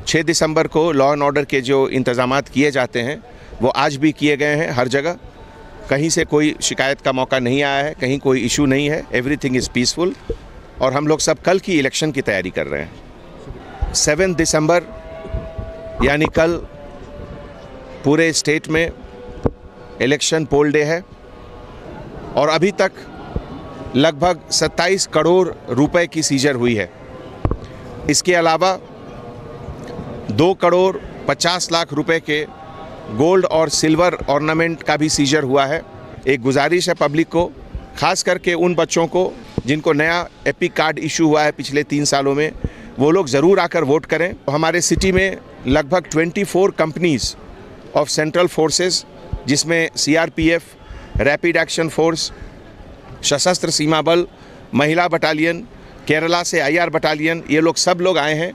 6 दिसंबर को law and order के जो इंतज़ामात किए जाते हैं वो आज भी किए गए हैं। हर जगह कहीं से कोई शिकायत का मौका नहीं आया है, कहीं कोई इशू नहीं है। एवरीथिंग इज़ पीसफुल और हम लोग सब कल की इलेक्शन की तैयारी कर रहे हैं। 7 दिसंबर यानी कल पूरे स्टेट में इलेक्शन पोल डे है और अभी तक लगभग 27 करोड़ रुपए की सीजर हुई है। इसके अलावा 2 करोड़ 50 लाख रुपए के गोल्ड और सिल्वर ऑर्नामेंट का भी सीजर हुआ है। एक गुजारिश है पब्लिक को, खास करके उन बच्चों को जिनको नया एपिक कार्ड इशू हुआ है पिछले 3 सालों में, वो लोग ज़रूर आकर वोट करें। हमारे सिटी में लगभग 24 कंपनीज़ ऑफ सेंट्रल फोर्सेस, जिसमें सीआरपीएफ, रैपिड एक्शन फोर्स, सशस्त्र सीमा बल, महिला बटालियन, केरला से आईआर बटालियन, ये लोग सब लोग आए हैं।